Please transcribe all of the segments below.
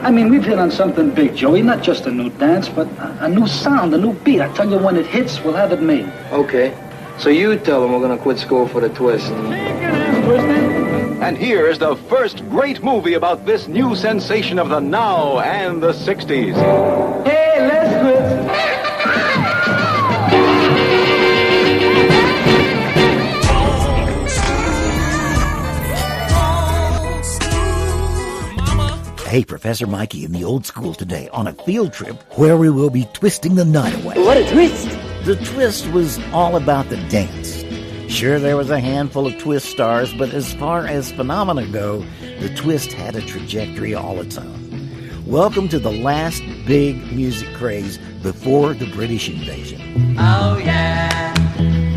I mean, we've hit on something big, Joey. Not just a new dance, but a new sound, a new beat. I tell you, when it hits, we'll have it made. Okay. So you tell them we're going to quit school for the twist. And here is the first great movie about this new sensation of the now and the 60s. Hey, let's twist. Hey, Professor Mikey in the old school today on a field trip where we will be twisting the night away. What a twist! The twist was all about the dance. Sure, there was a handful of twist stars, but as far as phenomena go, the twist had a trajectory all its own. Welcome to the last big music craze before the British invasion. Oh yeah,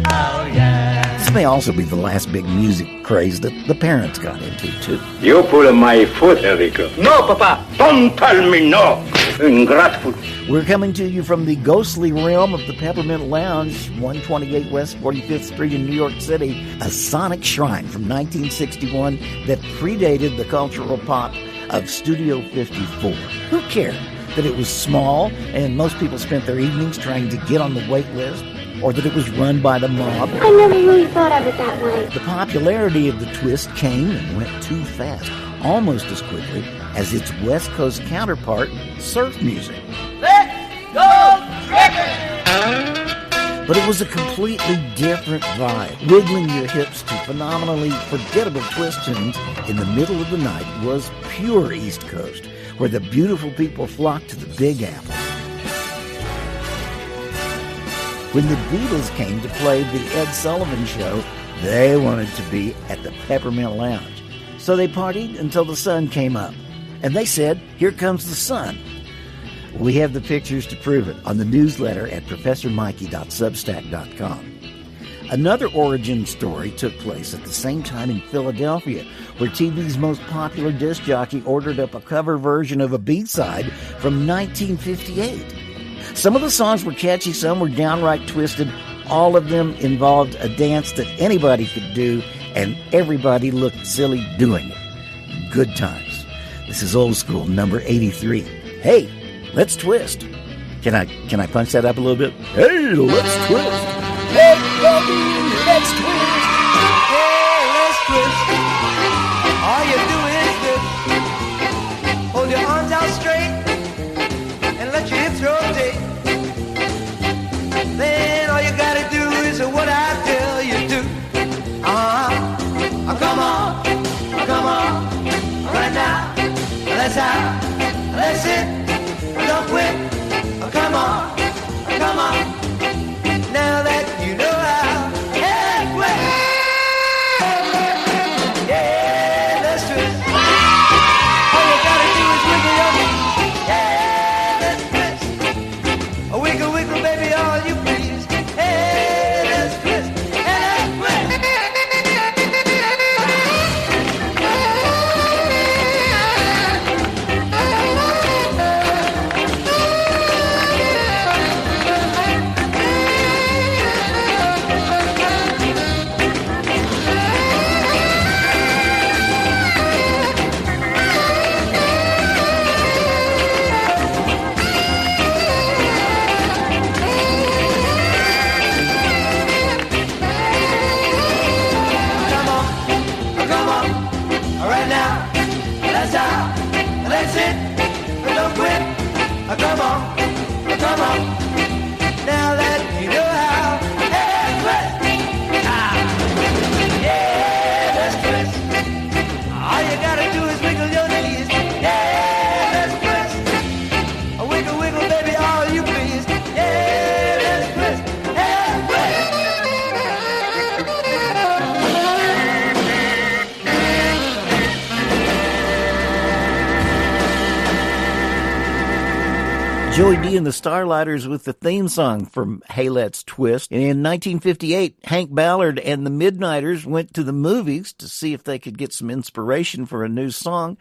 oh yeah. This may also be the last big music craze that the parents got into, too. You pull my foot, Enrico. No, Papa. Don't tell me no. Ingrateful. We're coming to you from the ghostly realm of the Peppermint Lounge, 128 West 45th Street in New York City, a sonic shrine from 1961 that predated the cultural pop of Studio 54. Who cared that it was small and most people spent their evenings trying to get on the wait list, or that it was run by the mob? I never really thought of it that way. The popularity of the twist came and went too fast, almost as quickly as its West Coast counterpart, surf music. Let's go tripping! But it was a completely different vibe. Wiggling your hips to phenomenally forgettable twist tunes in the middle of the night was pure East Coast, where the beautiful people flocked to the Big Apple. When the Beatles came to play the Ed Sullivan Show, they wanted to be at the Peppermint Lounge. So they partied until the sun came up. And they said, "Here comes the sun." We have the pictures to prove it on the newsletter at ProfessorMikey.substack.com. Another origin story took place at the same time in Philadelphia, where TV's most popular disc jockey ordered up a cover version of a B-side from 1958. Some of the songs were catchy, some were downright twisted. All of them involved a dance that anybody could do, and everybody looked silly doing it. Good times. This is old school, number 83. Hey, let's twist. Can I punch that up a little bit? Hey, let's twist. Hey, baby, let's twist. Hey, let's twist. All you do is twist. Hold your arms out straight and let your hips rotate. Then all you gotta do is what I tell you to. Come on, right now. Let's out, let's hit, don't quit. Come on. Now that you know how, hey, quit. Yeah, let's twist. All you gotta do is wiggle your feet. Yeah, let's twist. Wiggle, wiggle, baby, all you please. Hey, let's twist. Hey, let's twist. That's it, don't quit. Come on. Now that you know how, hey, quit. Yeah, let's twist. All you gotta do is wiggle your knees. Yeah, let's twist. Wiggle, wiggle, baby, all you please. Yeah, let's twist. Hey, quit. Joey D and the Starlighters with the theme song from Hey Let's Twist. And in 1958, Hank Ballard and the Midnighters went to the movies to see if they could get some inspiration for a new song.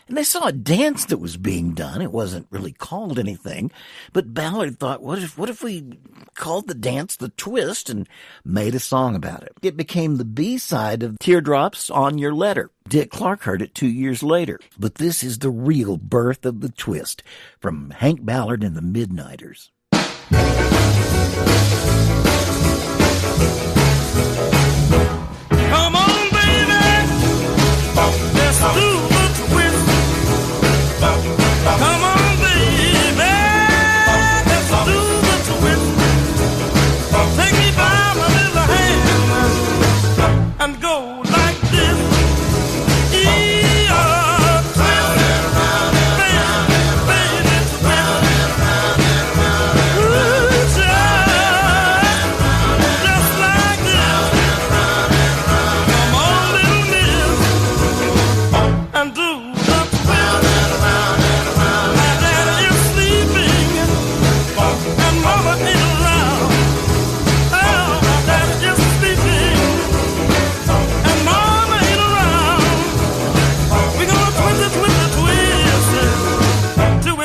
And they saw a dance that was being done. It wasn't really called anything. But Ballard thought, what if we called the dance the twist and made a song about it? It became the B-side of Teardrops on Your Letter. Dick Clark heard it 2 years later. But this is the real birth of the twist from Hank Ballard and the Midnighters. Come on, baby, let's do the twist. Come on, baby, let's do the twist. Take me by my little hand and go like this.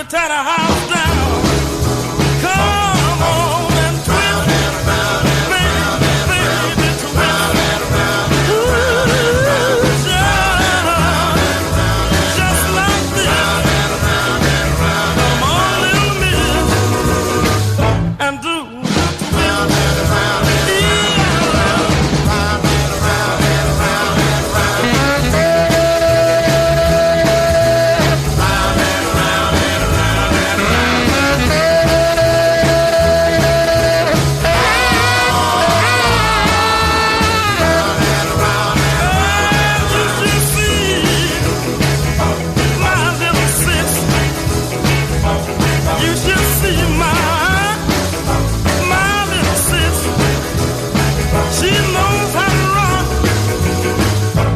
Tear the house down. Come on and twist, baby, twist. Ooh, just like this. Come on, little miss, and do the twist.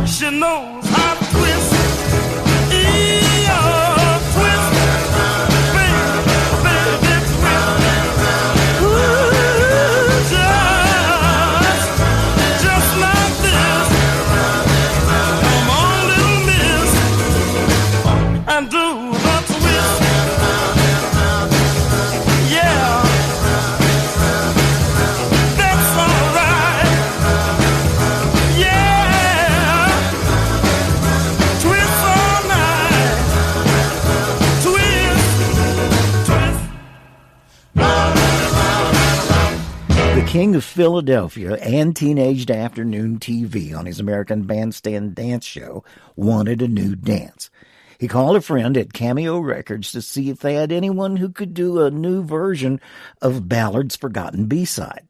She knows how to twist. Twist, baby, twist. Ooh, just like this. Come on, little miss, and do the twist. Yeah, that's all right. Yeah. The king of Philadelphia and teenaged afternoon TV on his American Bandstand dance show wanted a new dance. He called a friend at Cameo Records to see if they had anyone who could do a new version of Ballard's Forgotten B-side.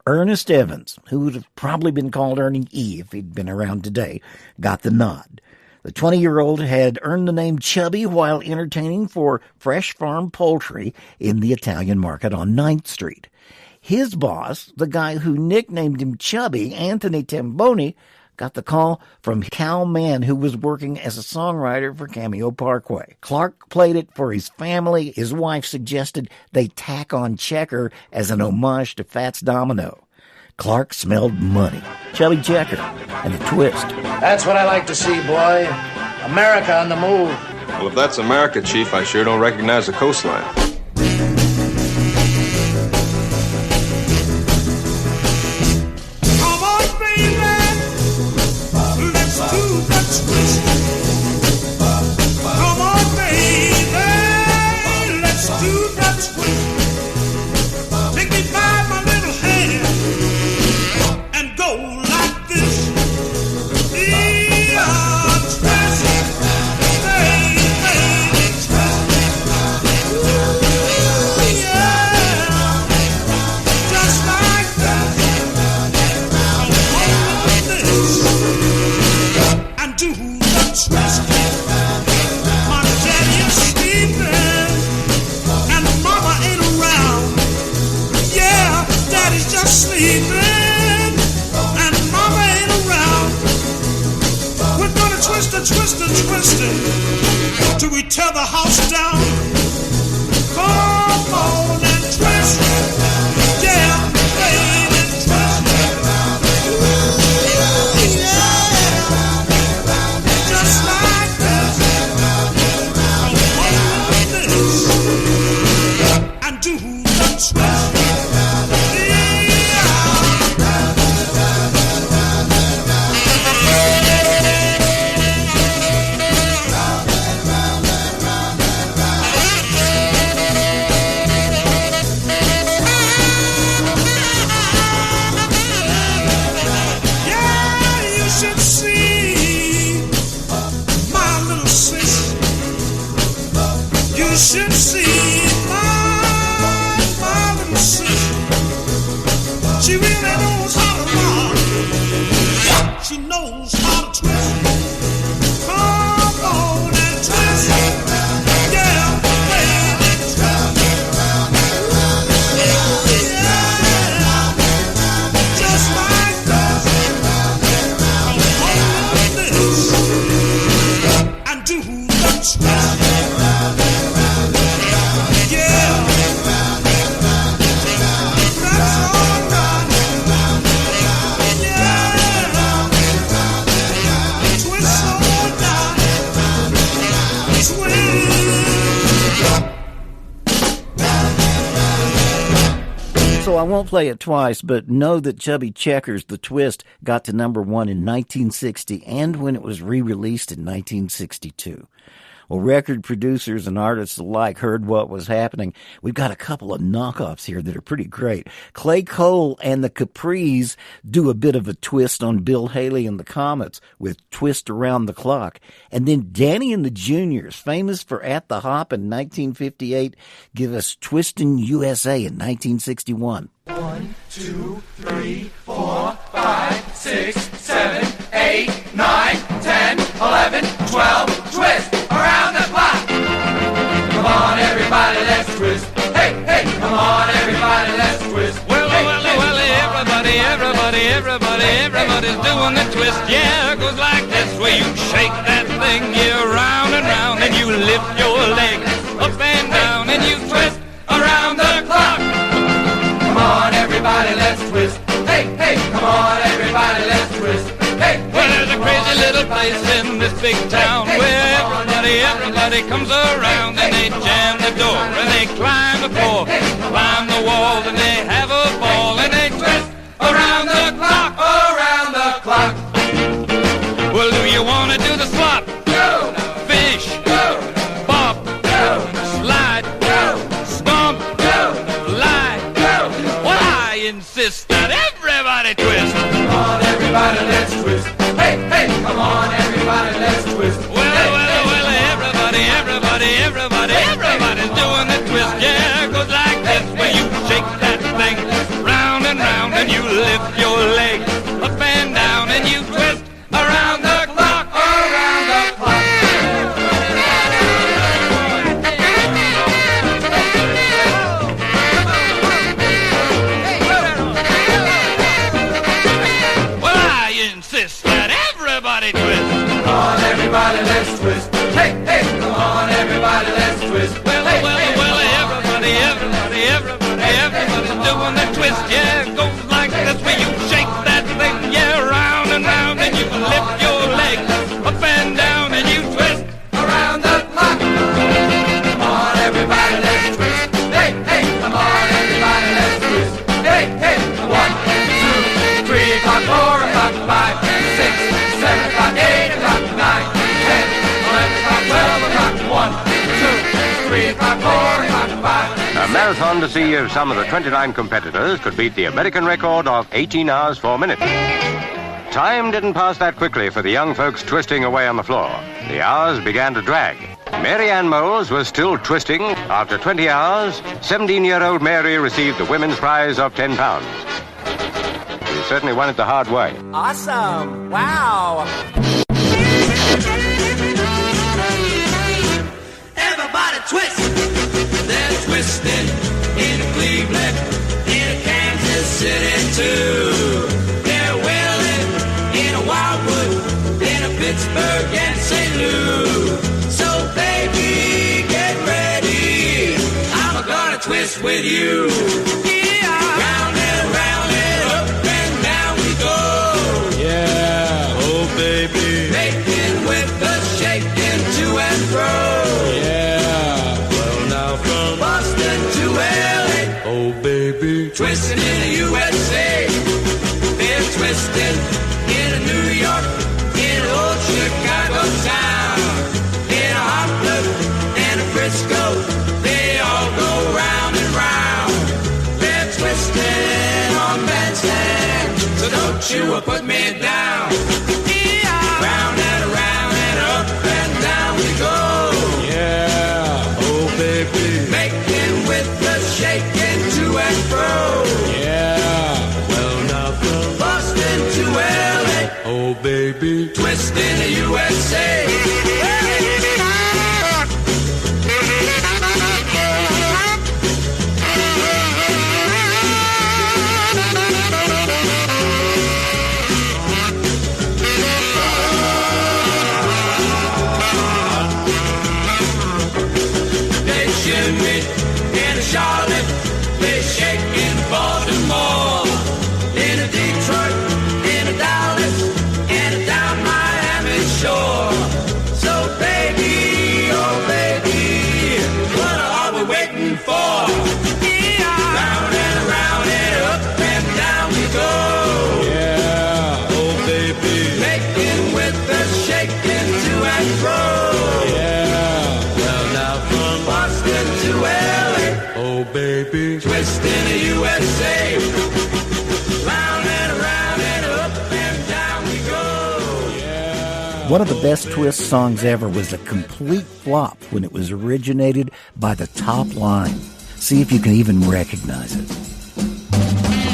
Ernest Evans, who would have probably been called Ernie E if he'd been around today, got the nod. The 20-year-old had earned the name Chubby while entertaining for Fresh Farm Poultry in the Italian market on 9th Street. His boss, the guy who nicknamed him Chubby, Anthony Tamboni, got the call from Cal Mann, who was working as a songwriter for Cameo Parkway. Clark played it for his family. His wife suggested they tack on Checker as an homage to Fats Domino. Clark smelled money. Chubby Checker and the twist. That's what I like to see, boy. America on the move. Well, if that's America, Chief, I sure don't recognize the coastline. Come on, baby, let's do the twist. Come on, baby, let's do the twist. Take me by my little hand and go like this. Sleeping and mama ain't around. We're gonna twist and till we tear the house down. Come on and twist, yeah, baby, twist. Just like that. And do the twist. You should see my darling sister. She really knows how to rock. She knows how to twist. Come on and twist. Yeah, baby, twist. Just like this. Hold this and do the twist. Yeah, that's all right. Yeah, twist on down, twist. So I won't play it twice, but know that Chubby Checkers, The Twist, got to number one in 1960 and when it was re-released in 1962. Well, record producers and artists alike heard what was happening. We've got a couple of knockoffs here that are pretty great. Clay Cole and the Capris do a bit of a twist on Bill Haley and the Comets with Twist Around the Clock. And then Danny and the Juniors, famous for At the Hop in 1958, give us Twistin' USA in 1961. 1, 2, 3, 4, 5, 6, 7, 8, 9, 10, 11, 12, twist around the clock. Come on, everybody, let's twist. Hey, hey, come on, everybody, let's twist. Well, everybody's doing the twist. Yeah, it goes like this, where you shake that thing, yeah, round and round, and you lift your leg up and down, and you twist around the clock. Come on, everybody, let's twist. Hey, hey, come on, everybody, let's twist. Hey, Well, there's a crazy little place in this big town where everybody comes around and they jam the door and they climb the floor, climb the walls and they have a ball and they twist around the clock, around the clock. Well, do you want to do the slop? Go, Fish, go, bop, go, slide, go, stomp, go, lie. go. Well, I insist that everybody twist. Come on, everybody, let's twist. Hey, hey, come on, everybody, let's twist. Everybody's doing the twist. Yeah, it goes like this, where you shake that thing round and round, and you lift your leg up and down, and you twist around the clock, around the clock. Well, I insist that everybody twist. Come on, everybody, let's twist. Hey, hey, come on, everybody, let's twist. Everybody's doing the twist. Yeah, it goes like this, where you shake that thing, yeah, round and round, and you lift your leg up and down, and you twist around the clock. Come on, everybody, let's twist. Hey, hey, come on, everybody, let's twist. Hey, hey, 1, 2, 3 o'clock, 4 o'clock, 5, 6, 7 o'clock, 8 o'clock, 9, 10, 11 o'clock, 12 o'clock, 1, 2, 3 o'clock, 4 o'clock, 5. A marathon to see if some of the 29 competitors could beat the American record of 18 hours, 4 minutes. Time didn't pass that quickly for the young folks twisting away on the floor. The hours began to drag. Mary Ann Moles was still twisting. After 20 hours, 17-year-old Mary received the women's prize of £10. She certainly won it the hard way. Awesome! Wow! Everybody twist! They're twisting in Cleveland, in Kansas City too. They're wailing in a Wildwood, in a Pittsburgh and St. Louis. So baby, get ready. I'm gonna twist with you. Round and round and up and down we go. Yeah, oh baby. Making with the shaking to and fro. Boston to LA, Oh baby. twisting in the USA. They're twisting in a New York, in old Chicago town, in a Hartford and a Frisco. They all go round and round. They're twisting on bandstand, so don't you put me down. Round and around and up and down we go. Yeah, oh baby. twist in the USA. They shimmy in Charlotte, they shake in Baltimore, in Detroit, in Dallas, and down Miami shore. So baby, oh baby, what are we waiting for? Round and around and up and down we go. Yeah, oh baby, making with the shaking to and fro. Yeah, well now from Boston to LA, oh baby, twist in the USA. Round and around and up and down we go. Yeah. One of the best Twist songs ever was a complete flop when it was originated by the Top Line. See if you can even recognize it.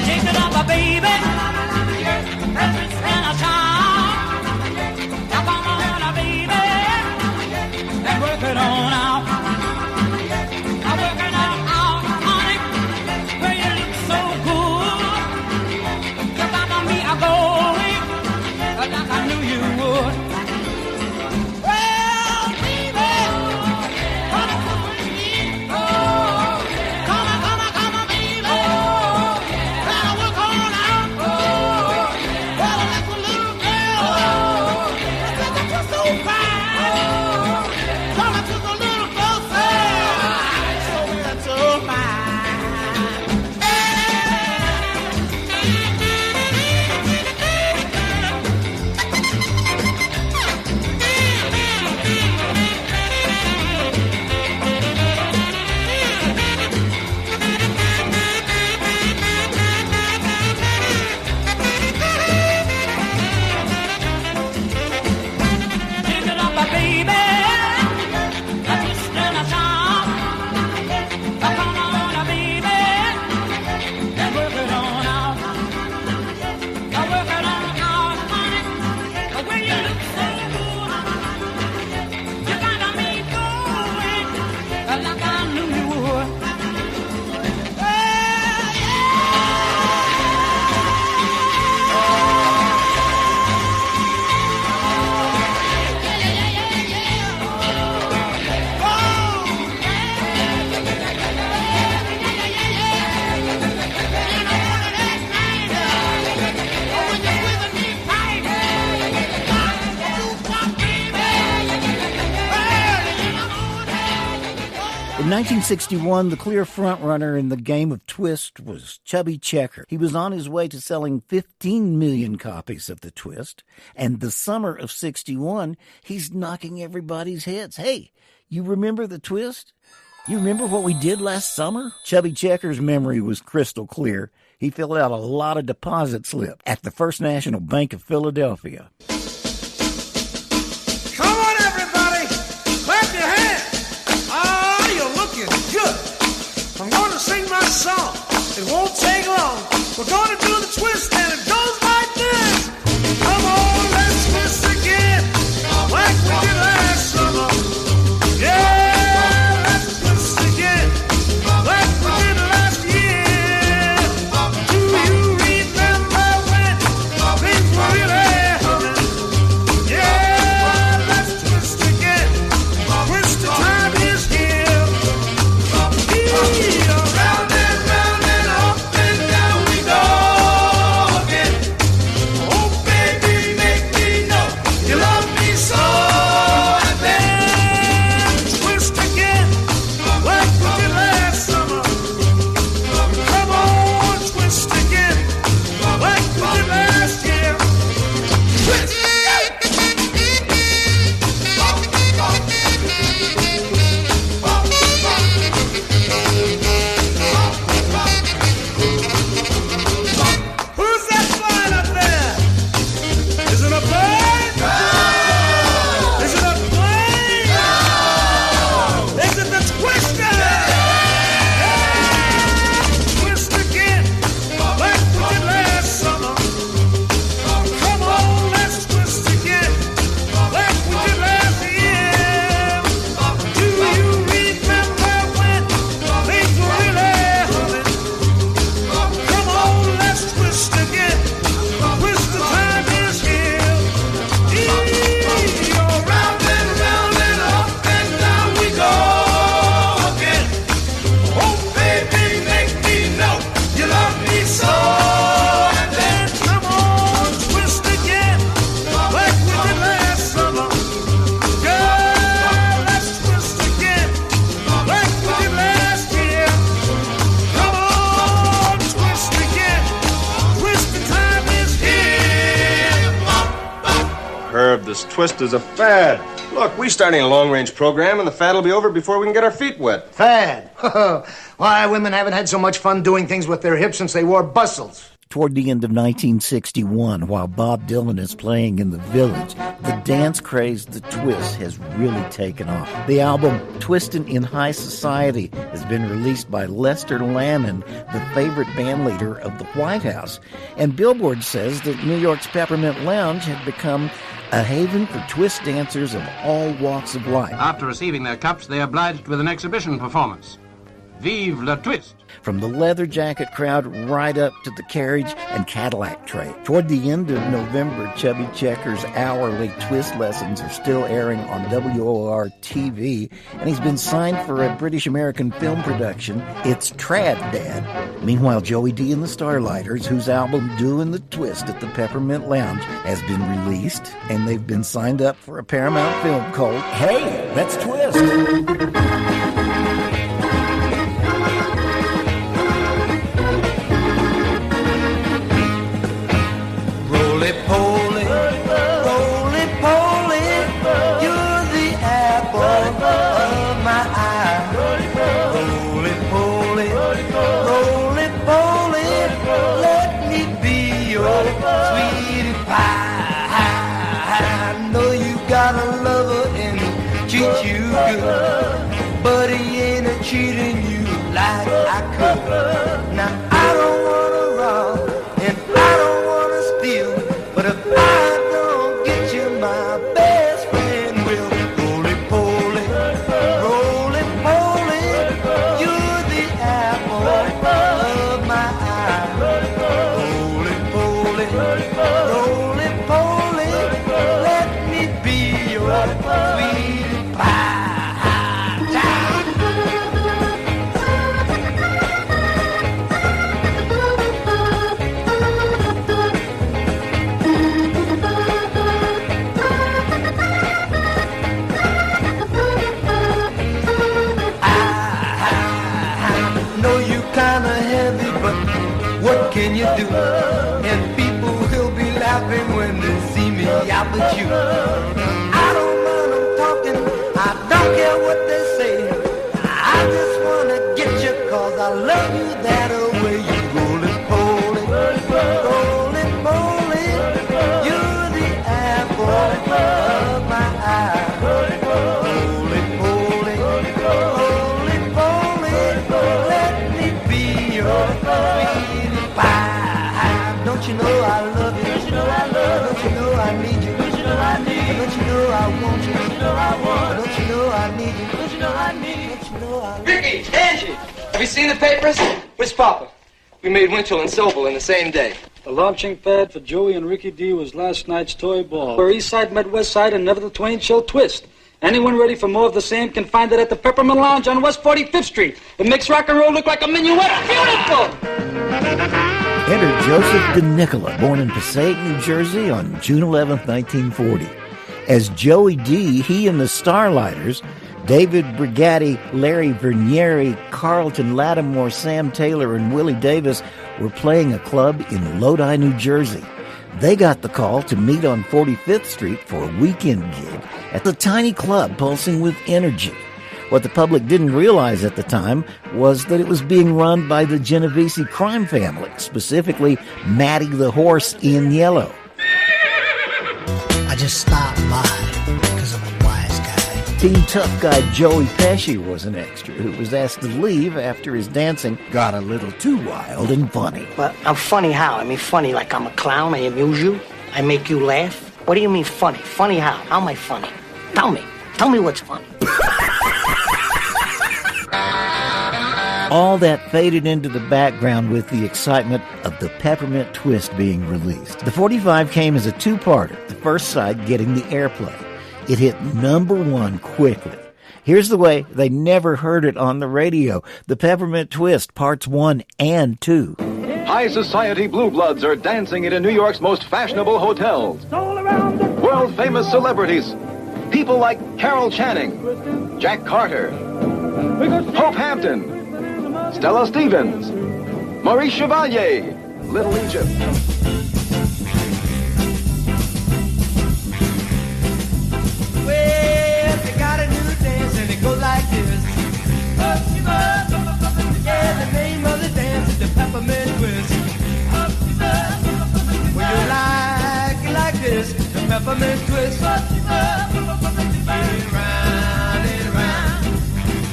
Shake it up, baby. Presents and a charm. Now come on, baby, and work it on out. Now work it on out, honey. Girl, you look so good. You got me a going like I knew you would. Well, baby, come on, baby. Gotta work on out. Well, that's a little girl. Said that you're so fine. Come to the little closer. So that's so fine. Pick it up, baby. A twist and a charm. Come on, baby, and work it on out. Work it on out, honey. The way you look so good, you got me going like I knew you would. In 1961, the clear frontrunner in the game of Twist was Chubby Checker. He was on his way to selling 15 million copies of the Twist, and the summer of 61, he's knocking everybody's heads. Hey, you remember the Twist? You remember what we did last summer? Chubby Checker's memory was crystal clear. He filled out a lot of deposit slips at the First National Bank of Philadelphia. Come on, everybody. Clap your hands. Ah, you're looking good. I'm going to sing my song. It won't take long. We're going to do the twist, and it goes like this. Come on, let's twist again. Like we did last summer. Yeah, let's twist again. Like we did last year. Do you remember when things were really humming? Yeah, let's twist again. Twist the time is here. Round and up and down we go again. twist is a fad. Look, we starting a long-range program, and the fad will be over before we can get our feet wet. Fad? Why, women haven't had so much fun doing things with their hips since they wore bustles. Toward the end of 1961, while Bob Dylan is playing in the Village, the dance craze, the twist, has really taken off. The album Twistin' in High Society has been released by Lester Lamon, the favorite bandleader of the White House. And Billboard says that New York's Peppermint Lounge had become a haven for twist dancers of all walks of life. After receiving their cups, they are obliged with an exhibition performance. Vive la twist! From the leather jacket crowd right up to the carriage and Cadillac trade. Toward the end of November, Chubby Checker's hourly twist lessons are still airing on WOR TV, and he's been signed for a British-American film production. It's Trad Dad. Meanwhile, Joey D and the Starlighters, whose album Doin' the Twist at the Peppermint Lounge has been released, and they've been signed up for a Paramount film called Hey, Let's Twist! But he ain't cheating you like I could. Now I don't wanna rob and I don't wanna steal, but if I don't get you, my best friend will. Roly-poly, roly-poly, you're the apple of my eye. Roly-poly, roly-poly, let me be your sweetie pie. What can you do? And people will be laughing when they see me out with you. I don't mind them talking, I don't care what they say. I just wanna get you cause I love you that way. You roly-poly, roly-poly, you're the apple of my eye. Roly-poly, roly-poly, let me be your sweetie pie. Don't you know I love you? Don't you know I love you? Don't you know I need you? Don't you know I need you? Don't you know I want you? Don't you know I want you? Don't you know I need you? Don't you know I need you? Don't you know I love you? Ricky, Angie, have you seen the papers? Where's Papa? We made Winchell and Sobel in the same day. The launching pad for Joey and Ricky D was last night's toy ball, where East Side met West Side and never the twain shall twist. Anyone ready for more of the same can find it at the Peppermint Lounge on West 45th Street. It makes rock and roll look like a minuet. Beautiful! Enter Joseph DeNicola, born in Passaic, New Jersey on June 11, 1940. As Joey D, he and the Starlighters, David Brigatti, Larry Vernieri, Carlton Lattimore, Sam Taylor, and Willie Davis were playing a club in Lodi, New Jersey. They got the call to meet on 45th Street for a weekend gig at the tiny club pulsing with energy. What the public didn't realize at the time was that it was being run by the Genovese crime family, specifically Matty the Horse in Yellow. I just stopped by because I'm a wise guy. Team tough guy Joey Pesci was an extra who was asked to leave after his dancing got a little too wild and funny. Well, I'm funny how? I mean, funny like I'm a clown, I amuse you, I make you laugh. What do you mean funny? Funny how? How am I funny? Tell me what's funny. All that faded into the background with the excitement of the Peppermint Twist being released. The 45 came as a two-parter, the first side getting the airplay. It hit #1 quickly. Here's the way they never heard it on the radio. The Peppermint Twist, parts 1 and 2. High society blue bloods are dancing into New York's most fashionable hotels. World-famous celebrities. People like Carol Channing, Jack Carter, Hope Hampton, Stella Stevens, Maurice Chevalier, Little Egypt. peppermint twist. Round and round,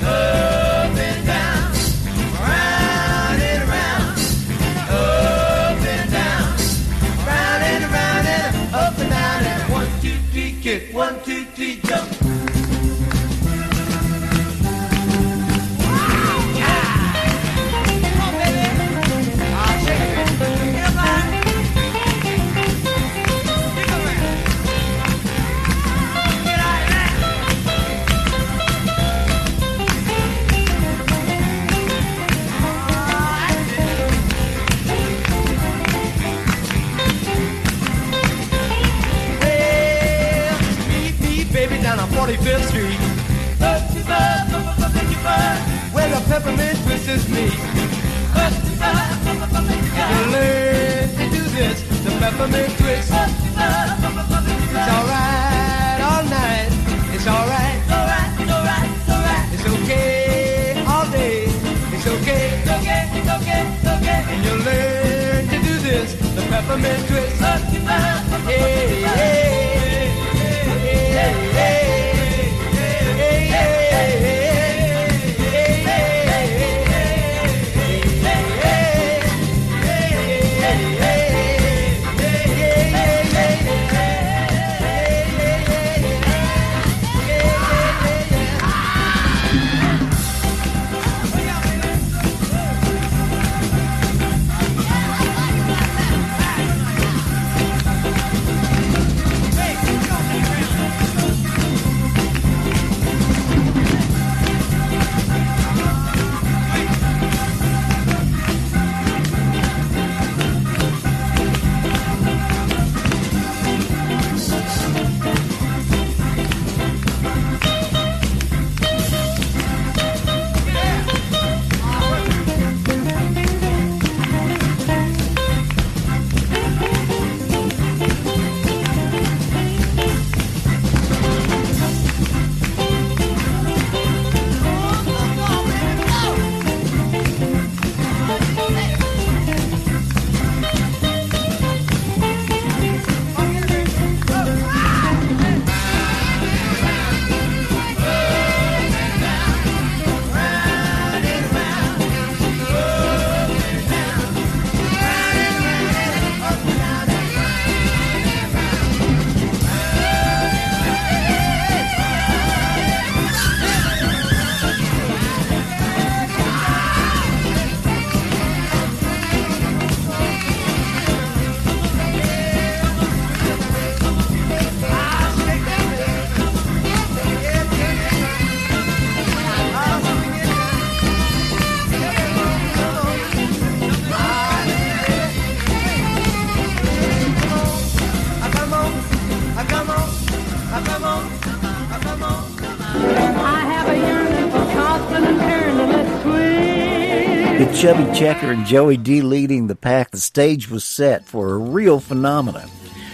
up and down, round and round, up and down, round and round and up and down and 1, 2, 3, kick, 1, 2, 3, jump. Down on 45th Street, where the peppermint twist is me. You learn to do this, the peppermint twist. It's alright all night. It's alright. It's okay all day. It's okay. And you learn to do this, the peppermint twist. Hey, hey. With Chubby Checker and Joey D leading the pack, the stage was set for a real phenomenon.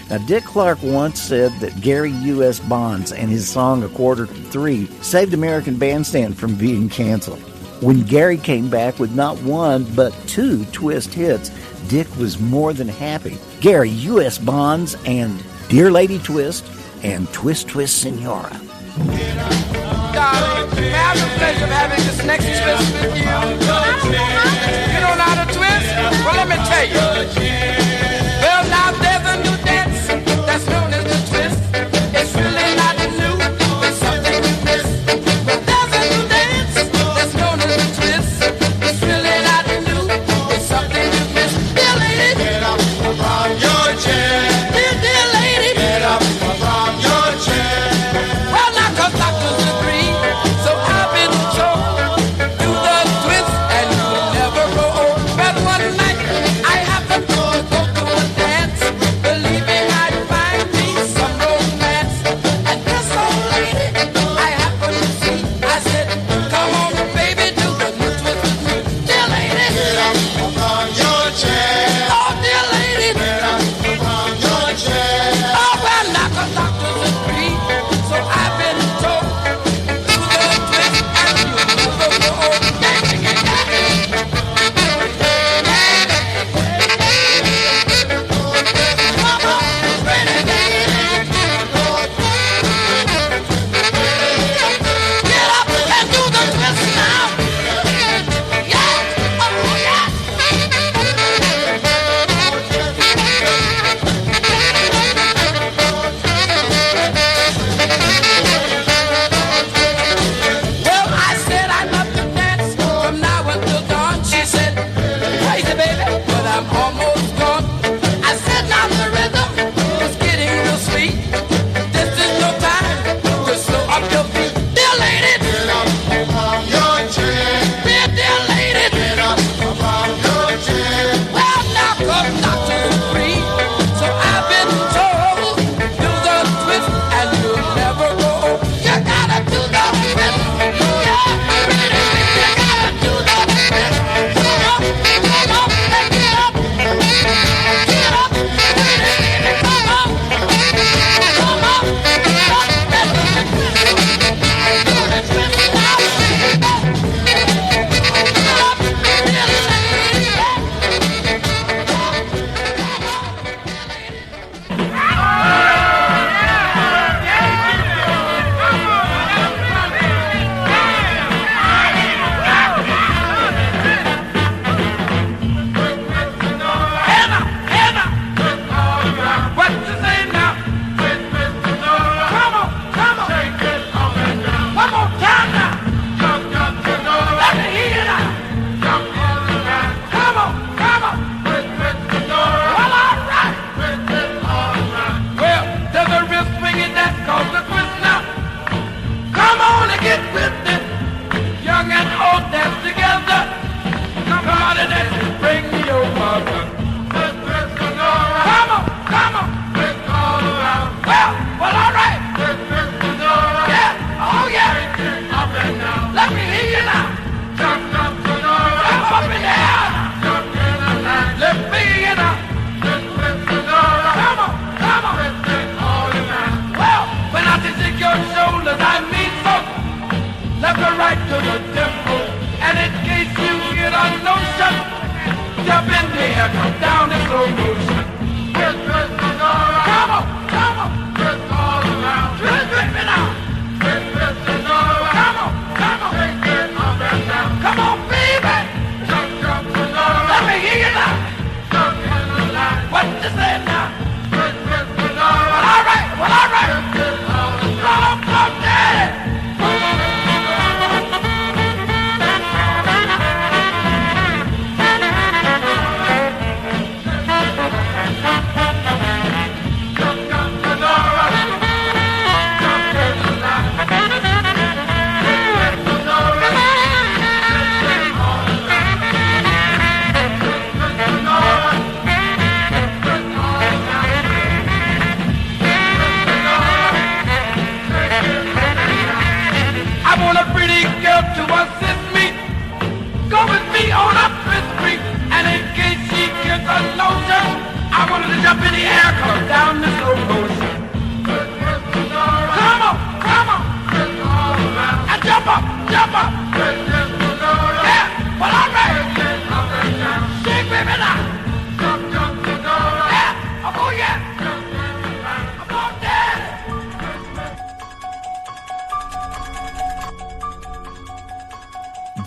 Now, Dick Clark once said that Gary U.S. Bonds and his song A Quarter to Three saved American Bandstand from being canceled. When Gary came back with not one, but two twist hits, Dick was more than happy. Gary U.S. Bonds and Dear Lady Twist and Twist Twist Senora. Darling, may I have the pleasure of having this next twist with you? You don't know how to twist? Well, let me tell you. Well, now there's a new dance that's known as the twist. It's really not new, it's something you miss. Well, there's a new dance that's known as the twist. It's really not new, it's something you miss. Dear lady, get up from your chair. Dear lady, get up from your chair. Well, now, 'cause doctors agree, so I've been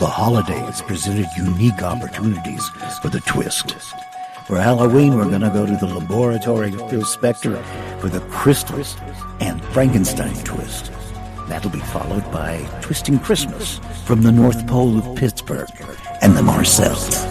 The holidays presented unique opportunities for the twist. For Halloween, we're going to go to the laboratory of Phil Spector for the Crystal and Frankenstein twist. That'll be followed by Twisting Christmas from the North Pole of Pittsburgh and the Marcells.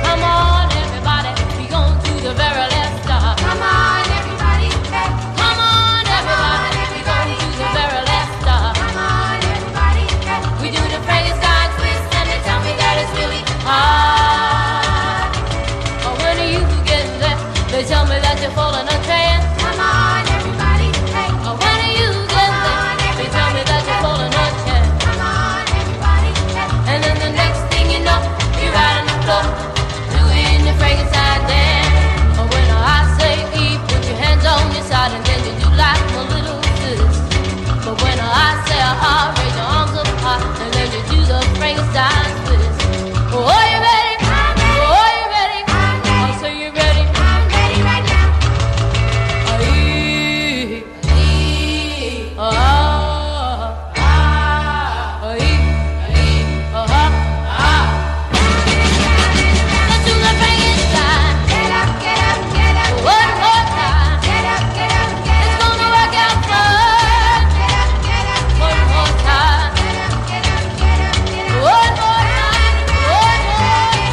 Come on, everybody, we gon' do the very last stop. Come on, everybody, hey. Come on, everybody, we gon' do the very last stop. Come on, everybody, hey. We do the Frankenstein twist and they tell me that it's really hard. But when you get there, they tell me that you're falling a trance. Come on, everybody, hey. When you get there, they tell me that you're falling a trance. Come on, everybody, hey. And then the next thing you know, you're out on the floor, doing the Frankenstein dance. Or when I say E, put your hands on your side and then you do like a little sis. But when I say raise your arms up high and then you do the Frankenstein twist. Oh, are you ready? I'm ready. Oh, are you ready? I'm ready. I'll say you're ready. I'm ready right now. Let's do the Frankenstein. Get up, get up, get up. One more time. Get up, get up, get up. It's gonna work out fine. Get up, get up. One more time. Get up, get up, get up, get up. One more time. One more time.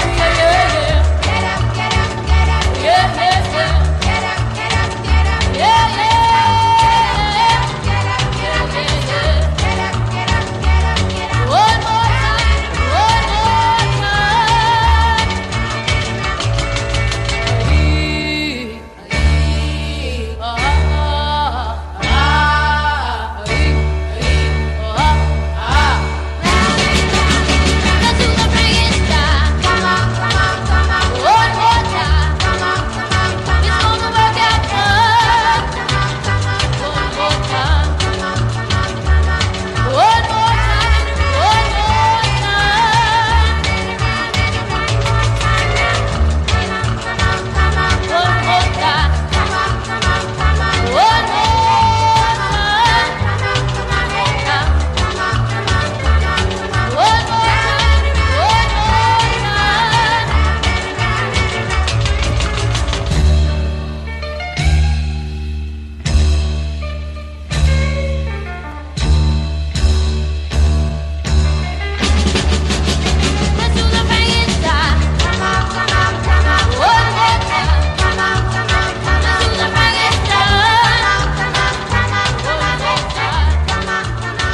Yeah, yeah, yeah. Get up, get up, get up. Yeah, yeah, yeah. Get up, get up, get up. Yeah, yeah. Get up, get up, get up. Get up, get up, get up, get up. One more time. One more time. Let's do the Frankenstein. Come on, come on, come on. One more time. Come on, come on, come on. It's gonna work out fine. Come on, come on. One more time. Come on, come on, come on. One more time. One more time. Come on, come on. One more time. Come on, come on, come on. One more time. Come on, come on, come on. One more time. One more time. Let's do the Frankenstein. Come on, come on, come on. One more time. Come on, come on, come on. Let's do the Frankenstein. Come on, come on, come on. One more time. Come on, come on, come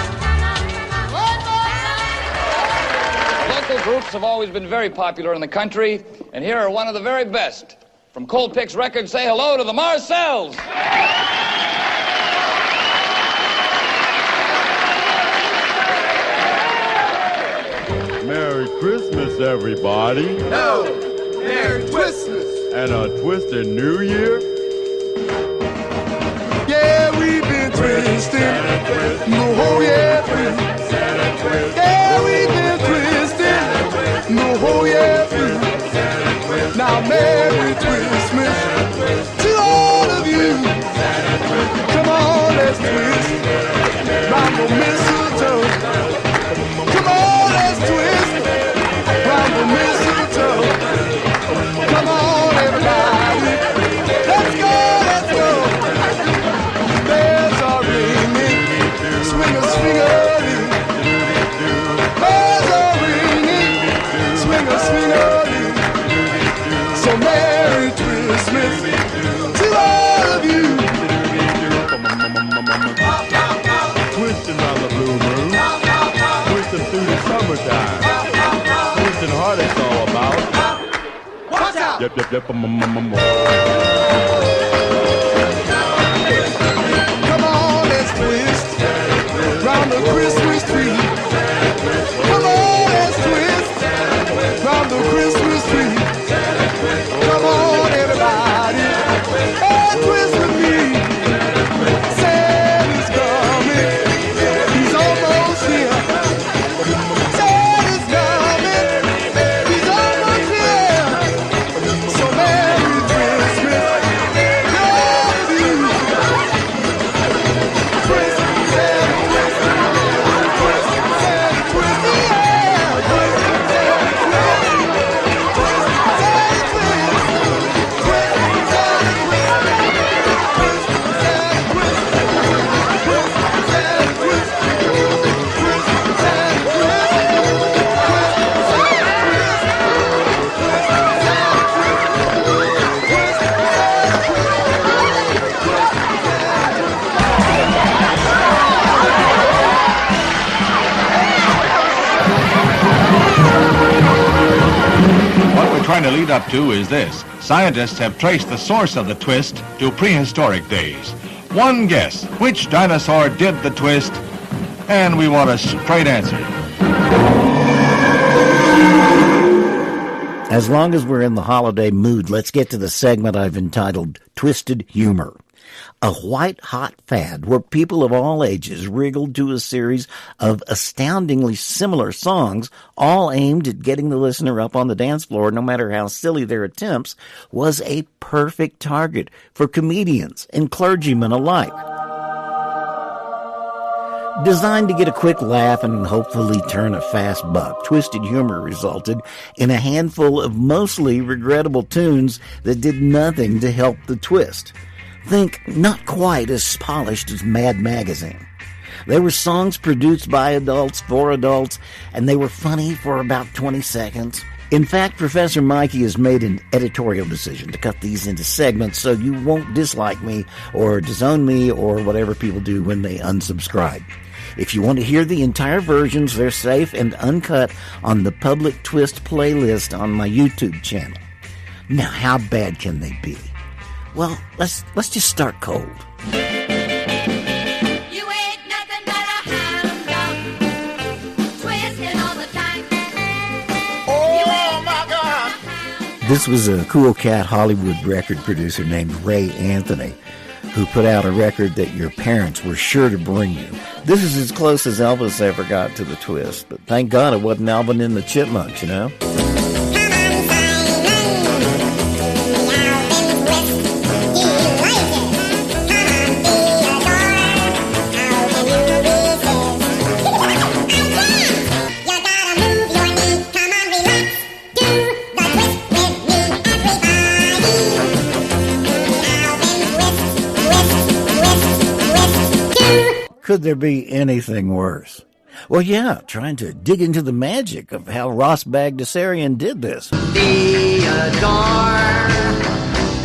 on. One more time. Local groups have always been very popular in the country, and here are one of the very best. From Cold Picks Records, say hello to the Marcells. Merry Christmas, everybody. No, Merry Christmas. And a twisted New Year. Yeah, we've been twisting. No, oh yeah, twisting. Yeah, we've been twisting. No, oh yeah, twisting. Now, Merry Christmas to all of you. Come on, let's twist round the mistletoe. Come on, let's twist round the mistletoe. Come on, everybody. Let's go, let's go. Bells are ringing, swing a swing-a-ling. Bells are ringing, swing a swing-a-ling. So Merry Christmas to all of you. Twisting around the blue moon. Twisting through the summertime. Twisting heartache's all about. Watch out! Yep, yep, yep, Come on, let's twist round the Christmas tree. Come on, let's twist round the Christmas tree. Come on, everybody, and twist with me. Santa's coming, he's almost here. Santa's coming, he's almost here. So Merry to lead up to is this. Scientists have traced the source of the twist to prehistoric days. One guess, which dinosaur did the twist? And we want a straight answer. As long as we're in the holiday mood, let's get to the segment I've entitled Twisted Humor. A white-hot fad where people of all ages wriggled to a series of astoundingly similar songs, all aimed at getting the listener up on the dance floor, no matter how silly their attempts, was a perfect target for comedians and clergymen alike. Designed to get a quick laugh and hopefully turn a fast buck, Twisted Humor resulted in a handful of mostly regrettable tunes that did nothing to help the twist. Think not quite as polished as Mad Magazine. They were songs produced by adults for adults, and they were funny for about 20 seconds. In fact, Professor Mikey has made an editorial decision to cut these into segments so you won't dislike me or disown me or whatever people do when they unsubscribe. If you want to hear the entire versions, they're safe and uncut on the Public Twist playlist on my YouTube channel. Now, how bad can they be? Well, let's just start cold. You ain't nothing but a hound dog, twisting all the time. Oh my God! This was a Cool Cat Hollywood record producer named Ray Anthony, who put out a record that your parents were sure to bring you. This is as close as Elvis ever got to the twist, but thank God it wasn't Alvin and the Chipmunks, you know? Could there be anything worse? Well, yeah, trying to dig into the magic of how Ross Bagdasarian did this. Theodore,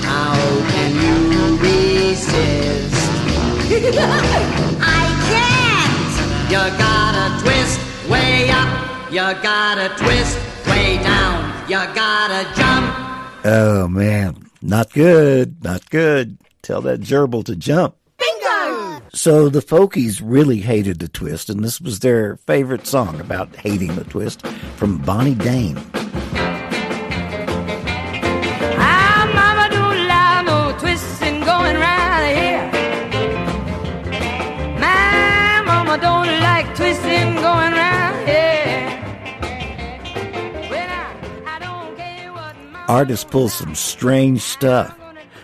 how can you resist? I can't! You gotta twist way up, you gotta twist way down, you gotta jump. Oh, man, not good, not good. Tell that gerbil to jump. So the Folkies really hated the twist, and this was their favorite song about hating the twist from Bonnie Dane. Ah, mama don't allow no twisting going round here. My mama don't like twisting going round here. Well, I don't care what mama... Artists pull some strange stuff.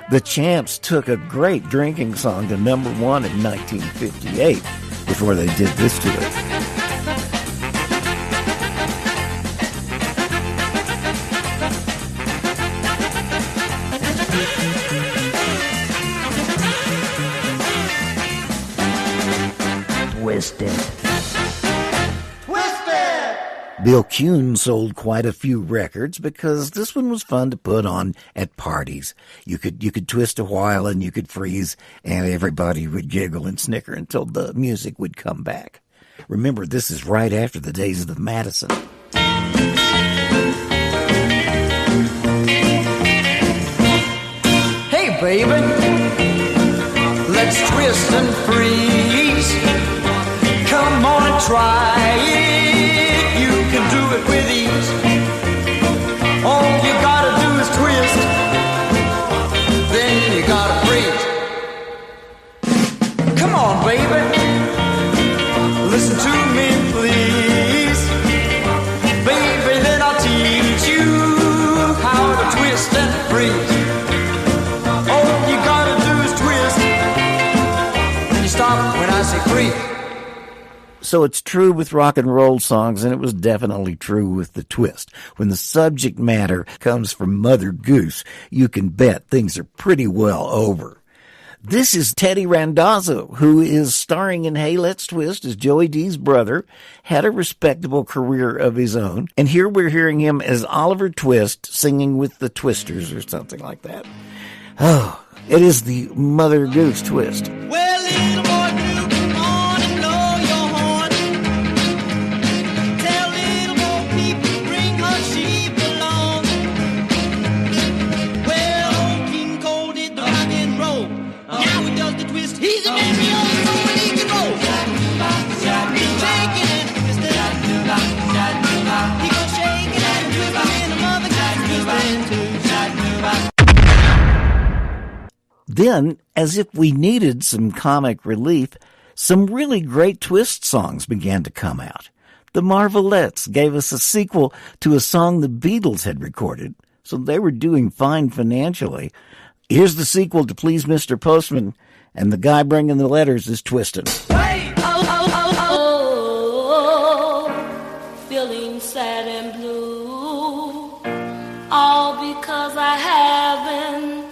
The Champs took a great drinking song to number one in 1958 before they did this to it. Twisted. Bill Kuhn sold quite a few records because this one was fun to put on at parties. You could twist a while and you could freeze and everybody would giggle and snicker until the music would come back. Remember, this is right after the days of the Madison. Hey, baby, let's twist and freeze. Come on and try it. You can do it with ease. All you gotta do is twist. Then you gotta freeze. Come on, baby. Listen to me, please. Baby, then I'll teach you how to twist and freeze. All you gotta do is twist. Then you stop when I say freeze. So it's true with rock and roll songs, and it was definitely true with the twist. When the subject matter comes from Mother Goose, you can bet things are pretty well over. This is Teddy Randazzo, who is starring in Hey Let's Twist as Joey D's brother, had a respectable career of his own, and here we're hearing him as Oliver Twist singing with the Twisters or something like that. Oh, it is the Mother Goose twist. Well, little boy, do come on and blow your horn. Tell little Bo Peep to bring her sheep along. Then, as if we needed some comic relief, some really great twist songs began to come out. The Marvelettes gave us a sequel to a song the Beatles had recorded, so they were doing fine financially. Here's the sequel to Please Mr. Postman, and the guy bringing the letters is Twistin'. Feeling sad and blue, all because I haven't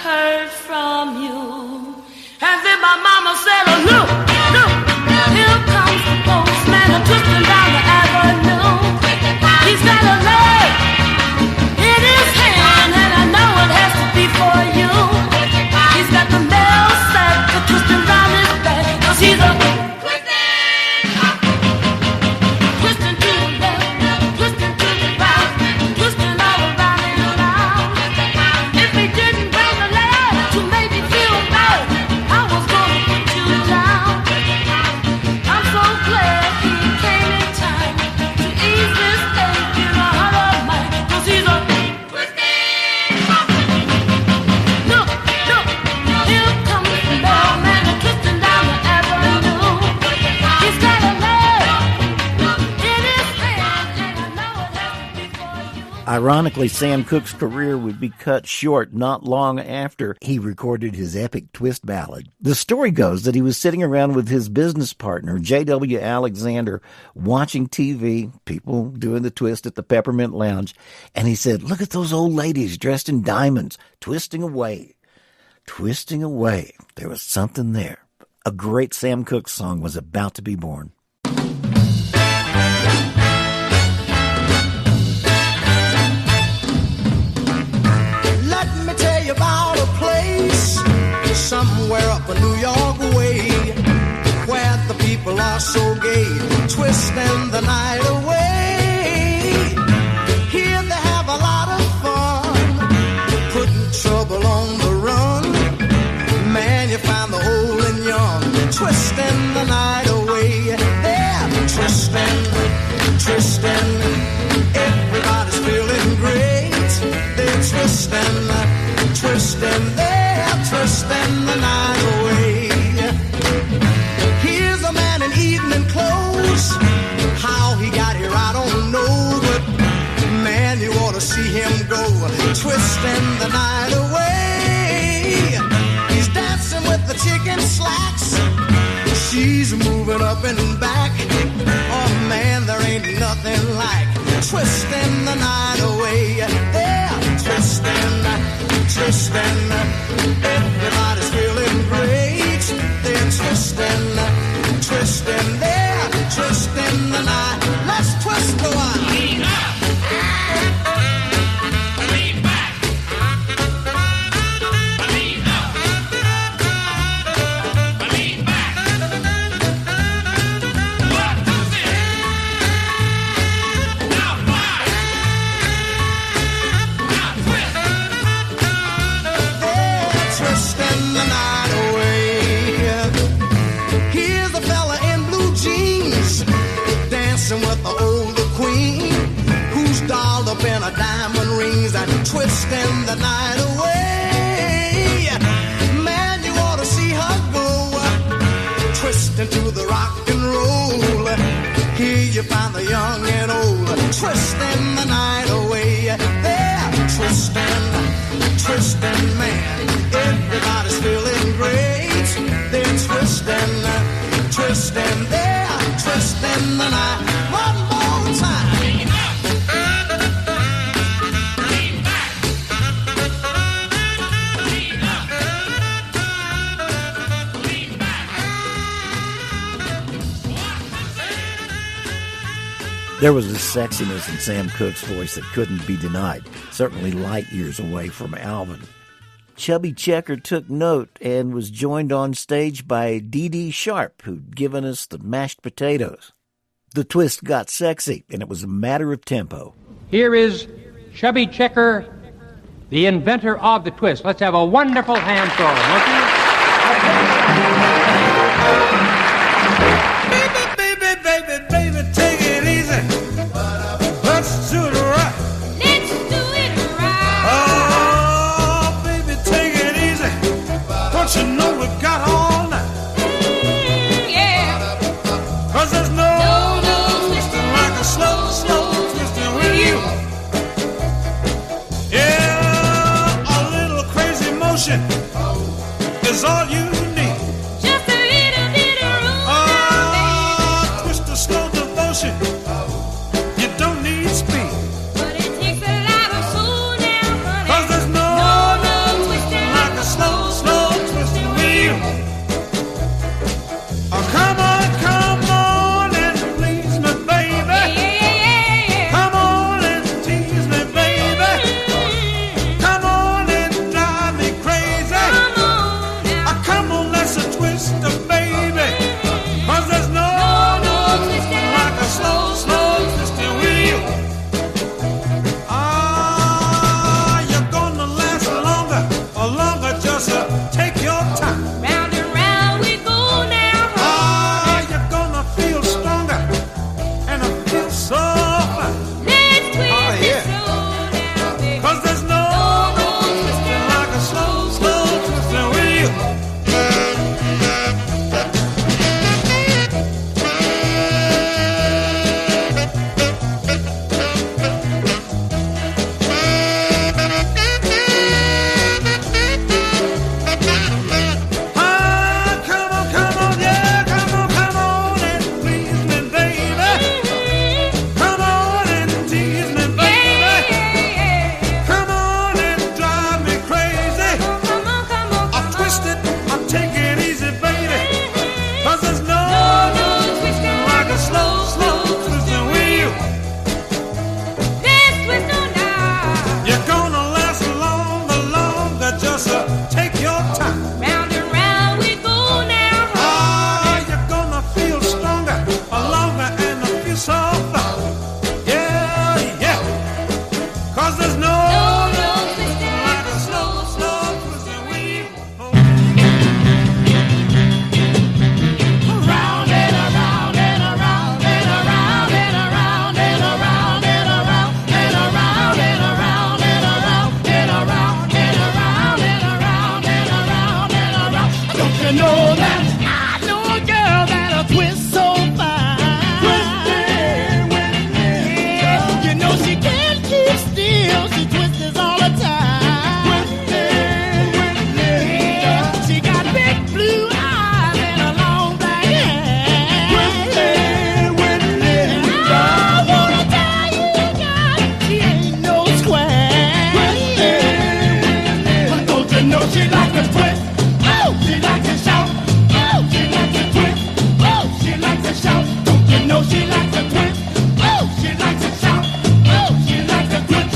heard from you. And then my mama said, oh, look, here comes the postman, twisting down the avenue. He's got a leg in his hand, and I know it has to be for you. He's got the mail sack twisting round his back, 'cause he's a twisting to the left, twisting to the right, twisting all around and around. If he didn't bring the letter to make me feel bad, I was gonna put you down. I'm so glad he came in time to ease this ache in a heart of mine, 'cause he's a look, here comes the mailman twisting down the avenue. He's got a leg in his hand, and I know it has to be for you. Ironically, Sam Cooke's career would be cut short not long after he recorded his epic twist ballad. The story goes that he was sitting around with his business partner, J.W. Alexander, watching TV, people doing the twist at the Peppermint Lounge, and he said, "Look at those old ladies dressed in diamonds, twisting away." Twisting away. There was something there. A great Sam Cooke song was about to be born. Let me tell you about a place somewhere up a New York way, where the people are so gay, twisting the night away. Here they have a lot of fun, putting trouble on the run. Man, you find the old and young, twisting the night away. They're twisting, twisting, everybody's feeling great. They're twisting, twisting, they're twisting the night away. Here's a man in evening clothes. How he got here, I don't know, but man, you ought to see him go, twisting the night away. He's dancing with the chicken slacks. She's moving up and back. Oh man, there ain't nothing like twisting the night away. They're twisting, twisting, everybody's feeling great. They're twisting, twisting, they're twisting the night. Let's twist the one. Lean up. Lean back. Lean up. Lean back. What is it? Now fly. Now twist. They're twisting the night away. Here's a fella in blue jeans, dancing with the older queen, who's dolled up in a diamond rings and twisting the night away. Man, you ought to see her go, twisting to the rock and roll. Here you find the young and old, twisting the night away. They're twisting, twisting, man, everybody's feeling great. They're twisting, twisting, they're twisting the night. One more time. Lean back. Lean up. Lean back. There was a sexiness in Sam Cooke's voice that couldn't be denied, certainly light years away from Alvin. Chubby Checker took note and was joined on stage by Dee Dee Sharp, who'd given us the mashed potatoes. The twist got sexy, and it was a matter of tempo. Here is Chubby Checker, the inventor of the twist. Let's have a wonderful hand for him, won't you? Baby, take it easy. Let's do it right. Let's do it right. Oh, baby, take it easy. devotion is all you need. Just a little bit of room. Oh, twist of slow devotion. You don't need speed. But it takes a lot of soul now, honey. 'Cause there's no twisting like a slow, slow twisting wheel. Oh, come on and please me, baby. Come on and tease me, baby. Come on and drive me crazy. Come on, let's a twist of baby. 'Cause there's no twisting like a slow, slow twisting wheel. Ah, you're gonna last longer, or longer, just take your time. Round and round we go now. Ah, you're gonna feel stronger, and I feel so fine. Let's twist Oh, yeah. it slow now, baby. 'Cause there's no twisting like a slow, slow twisting wheel. Ah, come on, yeah, come on and please me, baby. Come on and tease me, baby. Come on and drive me crazy. I'll twist it, I'll take it easy, baby. 'Cause there's no twisting like a slow, slow twisting wheel. Let's twist on now. You're gonna last longer, longer, just take your time. Round and round we go now. Ah, you're gonna feel stronger, longer, and I feel so fine. Yeah, yeah. 'Cause there's no twisting like a slow, slow twisting wheel. Around and around and around and around and around and around and around and around and around and around and around and around and around and around and around. Don't you know that I know a girl that'll twist so fine? Yeah, you know she can't keep still. She twists all the time. Yeah, she got big blue eyes and a long black hair. I wanna tell you, girl, she ain't no square. But don't you know she likes to twist? Oh, she likes to shout. Oh, she likes to twist. Oh, she likes to shout. Don't you know she likes to twist? Oh, she likes to shout. Oh, she likes to twist.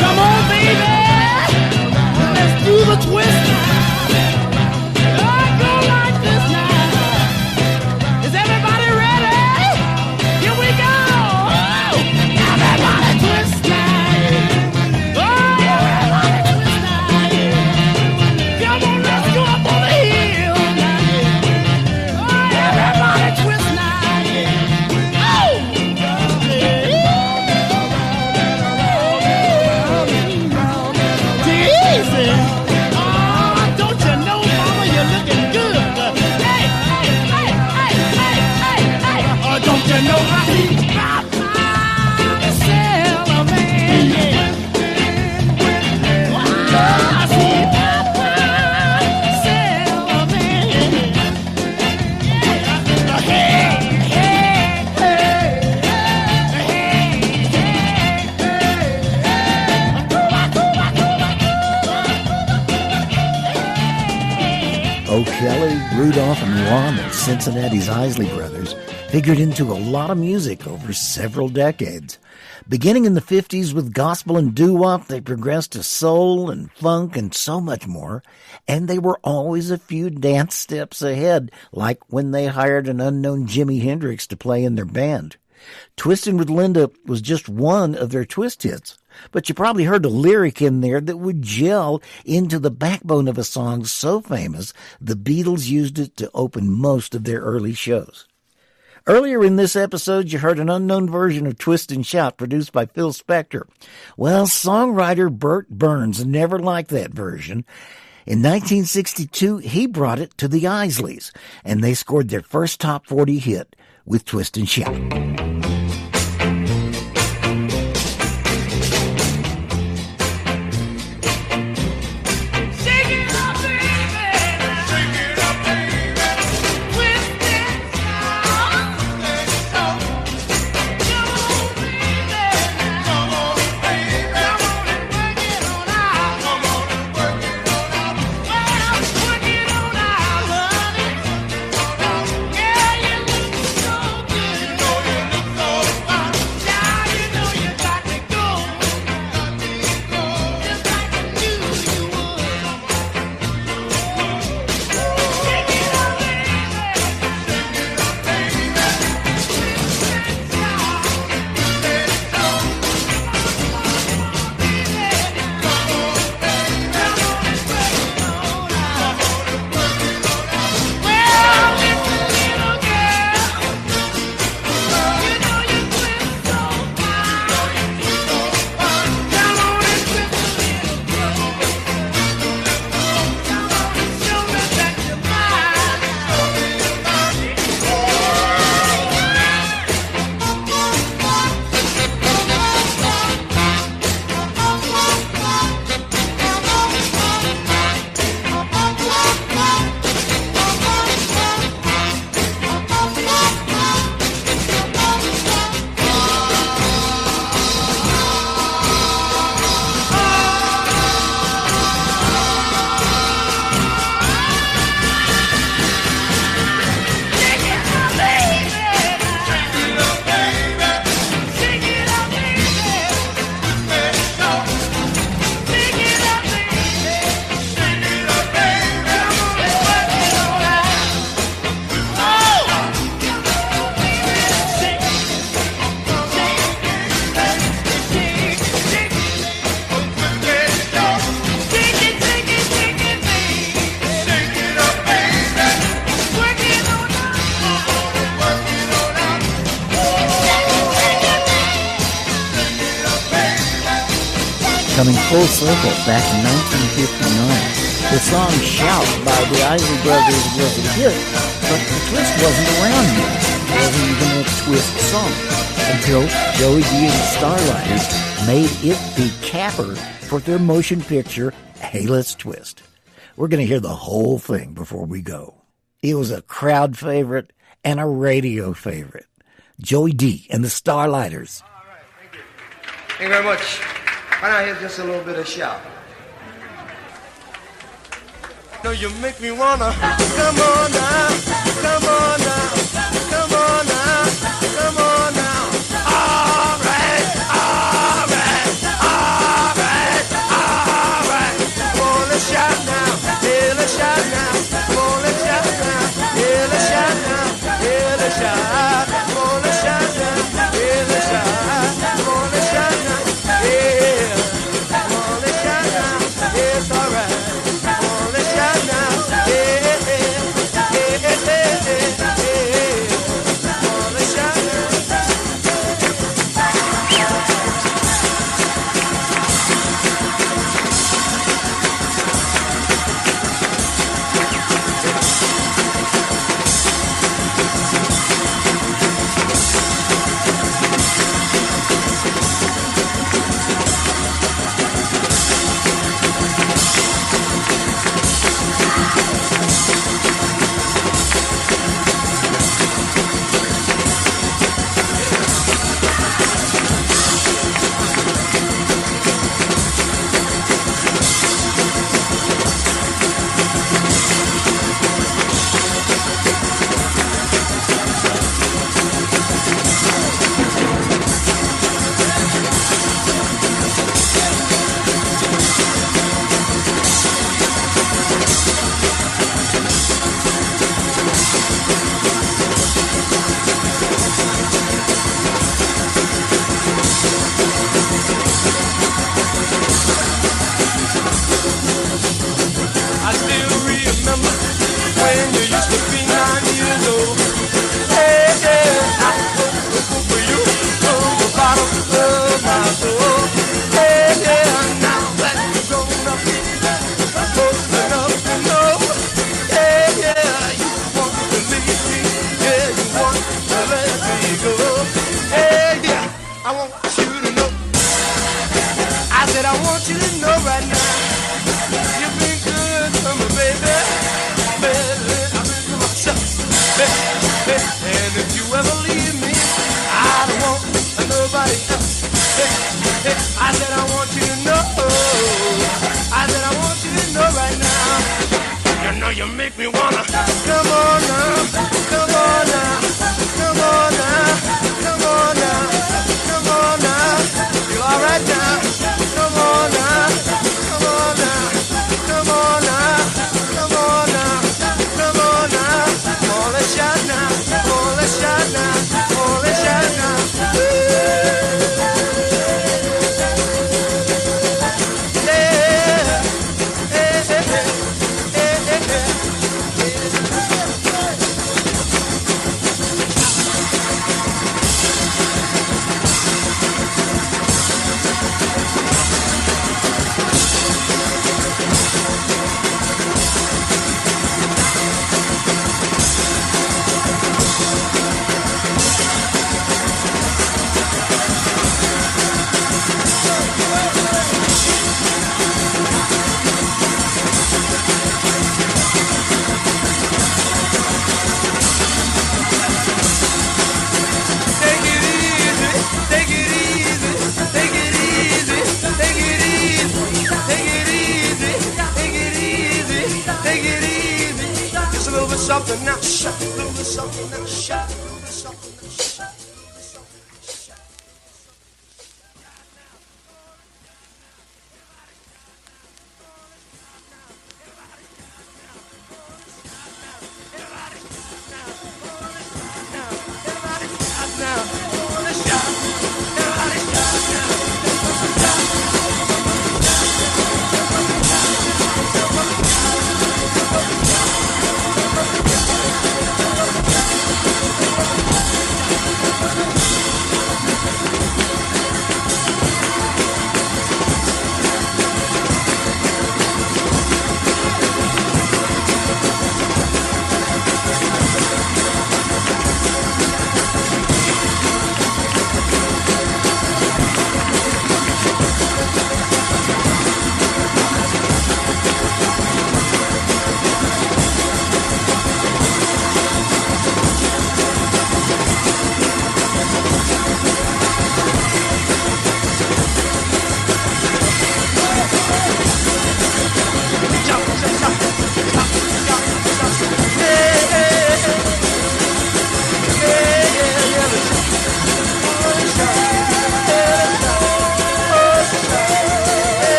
Come on, baby. Let's do the twist. I go like this now. Is everybody ready? Here we go. Everybody twist now. Oh, everybody twist now. Come on, let's go up on the hill now. Oh, everybody twist now. Oh, easy. Oh, don't you know, mama, you're looking good. Hey, hey, hey, hey, hey, hey, hey. Oh, don't you know I see Popeye sell a man? Oh, I see Popeye sell a man. Hey, hey, hey, O'Kelly, Rudolph, and Ron, the Cincinnati's Isley Brothers, figured into a lot of music over several decades. Beginning in the 50s with gospel and doo-wop, they progressed to soul and funk and so much more, and they were always a few dance steps ahead, like when they hired an unknown Jimi Hendrix to play in their band. Twistin' with Linda was just one of their twist hits, but you probably heard a lyric in there that would gel into the backbone of a song so famous the Beatles used it to open most of their early shows. Earlier in this episode, you heard an unknown version of Twist and Shout produced by Phil Spector. Well, songwriter Bert Burns never liked that version. In 1962, he brought it to the Isleys, and they scored their first top 40 hit with Twist and Shout. Coming full circle back in 1959, the song Shout by the Isley Brothers was a hit, but the Twist wasn't around yet. It wasn't even a Twist song until Joey D and the Starlighters made it the capper for their motion picture, Hey, Let's Twist. We're going to hear the whole thing before we go. It was a crowd favorite and a radio favorite. Joey D and the Starlighters. Thank you very much. Why not hear just a little bit of Shout? No, you make me wanna come on now, come on now, come on now, come on now. All right, all right, all right, all right. Come on, let's shout now, yeah, let's shout now. Come on, let's shout now, yeah, let's shout now, yeah, let's shout. Come on, let's shout now, yeah, let's shout. Come on, let's shout now, yeah. Come on, let's shout now, yeah, it's all right. Come on, let's shout now, yeah, yeah, yeah, yeah, yeah. something now, shut, little something now, shut, little something now, shut.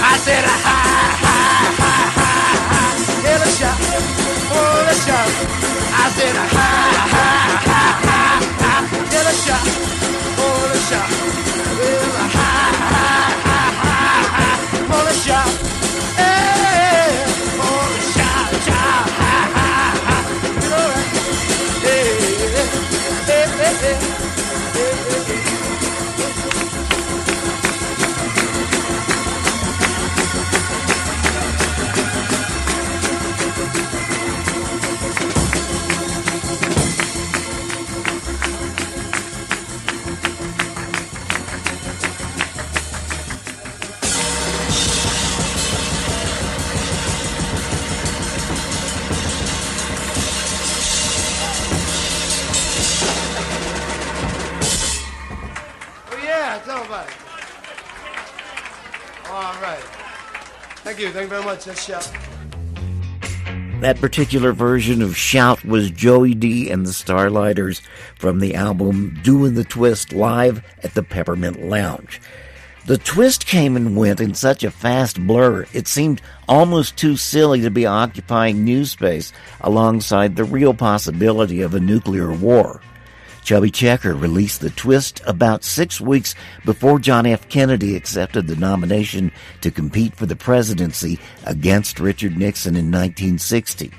I said, ha, ha, ha, ha, ha, Elisha, oh, Elisha. I said, ha, ha, ha, ha, ha, Elisha, oh, Elisha. Well, ha, ha, ha, ha, ha, Elisha. Hey, oh, Elisha, ha, ha, ha, ha. You know that? Hey, hey, hey, hey, hey, hey, hey. Tell about it. All right. Thank you. Thank you very much. Let's shout. That particular version of Shout was Joey D and the Starlighters from the album Doing the Twist live at the Peppermint Lounge. The twist came and went in such a fast blur, it seemed almost too silly to be occupying news space alongside the real possibility of a nuclear war. Chubby Checker released The Twist about 6 weeks before John F. Kennedy accepted the nomination to compete for the presidency against Richard Nixon in 1960.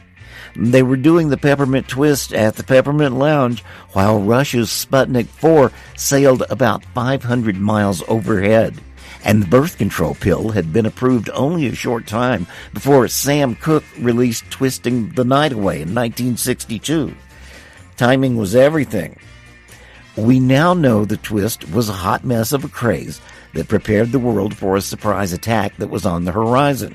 They were doing the Peppermint Twist at the Peppermint Lounge while Russia's Sputnik 4 sailed about 500 miles overhead. And the birth control pill had been approved only a short time before Sam Cooke released Twisting the Night Away in 1962. Timing was everything. We now know the twist was a hot mess of a craze that prepared the world for a surprise attack that was on the horizon.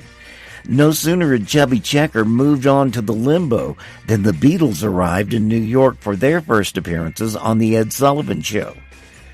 No sooner had Chubby Checker moved on to the limbo than the Beatles arrived in New York for their first appearances on The Ed Sullivan Show.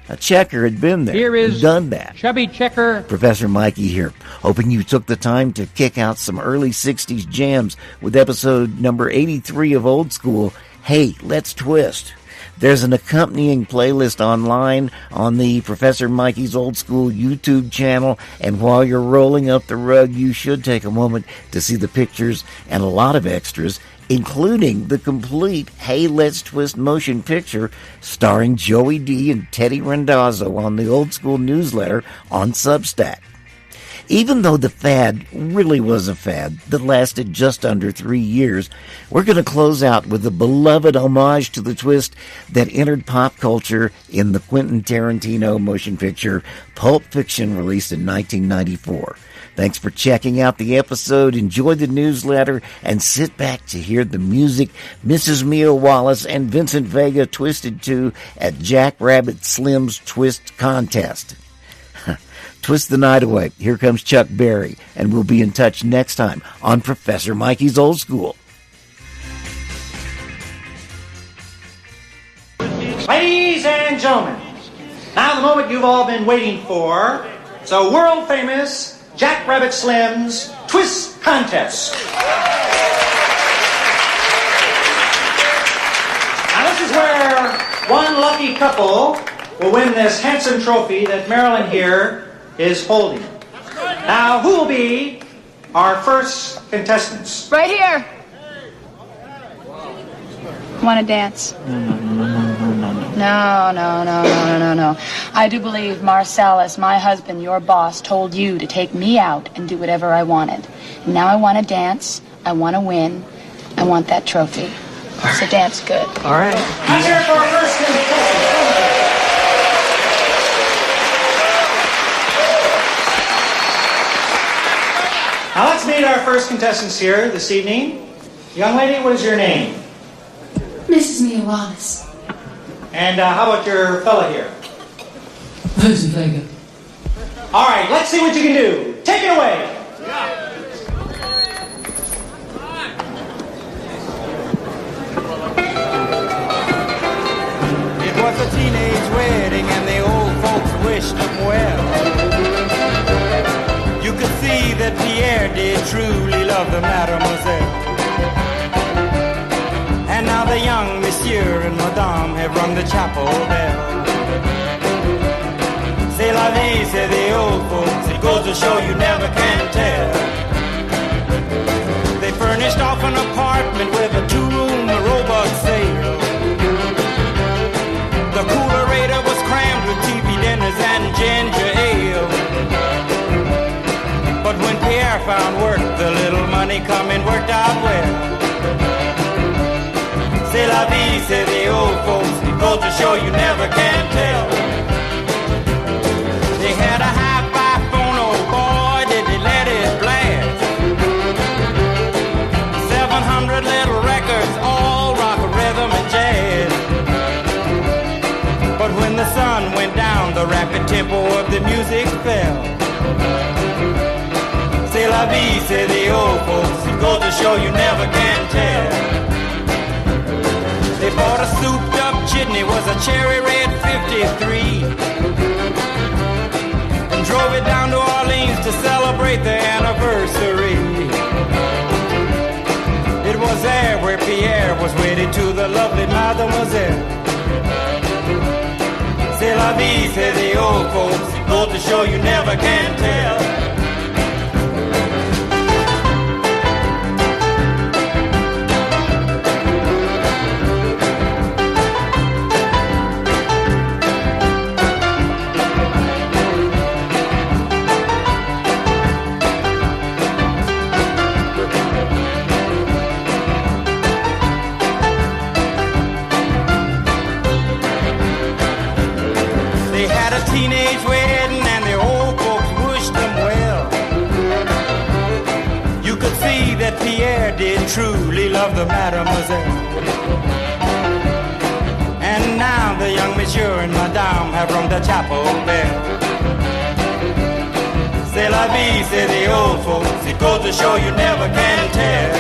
Now, Checker had been there Here is and done that. Chubby Checker. Professor Mikey here, hoping you took the time to kick out some early 60s jams with episode number 83 of Old School, Hey, Let's Twist. There's an accompanying playlist online on the Professor Mikey's Old School YouTube channel, and while you're rolling up the rug, you should take a moment to see the pictures and a lot of extras, including the complete Hey, Let's Twist motion picture starring Joey D and Teddy Randazzo on the Old School newsletter on Substack. Even though the fad really was a fad that lasted just under 3 years, we're going to close out with a beloved homage to the twist that entered pop culture in the Quentin Tarantino motion picture Pulp Fiction, released in 1994. Thanks for checking out the episode. Enjoy the newsletter and sit back to hear the music Mrs. Mia Wallace and Vincent Vega twisted to at Jack Rabbit Slim's Twist Contest. Twist the night away. Here comes Chuck Berry, and we'll be in touch next time on Professor Mikey's Old School. Ladies and gentlemen, now the moment you've all been waiting for, it's a world-famous Jack Rabbit Slim's Twist Contest. Now this is where one lucky couple will win this handsome trophy that Marilyn here is holding. Now, who will be our first contestants? Right here. Want to dance? No. I do believe Marcellus, my husband, your boss, told you to take me out and do whatever I wanted. And now I want to dance. I want to win. I want that trophy. So dance good. All right. Let's hear it for our first contestant. Now let's meet our first contestants here this evening. Young lady, what is your name? Mrs. Mia Wallace. And how about your fella here? Lucy Vega. All right, let's see what you can do. Take it away. It was a teenage wedding and the old folks wished them well. You could see that Pierre did truly love the mademoiselle. And now the young monsieur and madame have rung the chapel bell. C'est la vie, say the old folks. It goes to show you never can tell. They furnished off an apartment with a two-room robot sale. The coolerator was crammed with TV dinners and ginger ale. But when Pierre found work, the little money coming worked out well. C'est la vie, say the old folks. It goes to show you never can tell. They had a hi-fi phone, oh boy, did they let it blast. 700 little records, all rock, rhythm, and jazz. But when the sun went down, the rapid tempo of the music fell. C'est la vie, say the old folks. It goes to show you never can tell. They bought a souped-up jitney, was a cherry red 53, and drove it down to Orleans to celebrate the anniversary. It was there where Pierre was wedded to the lovely mademoiselle. C'est la vie, say the old folks. It goes to show you never can tell. Teenage wedding and the old folks wished them well. You could see that Pierre did truly love the mademoiselle. And now the young monsieur and madame have rung the chapel bell. C'est la vie, say the old folks. It goes to show you never can tell.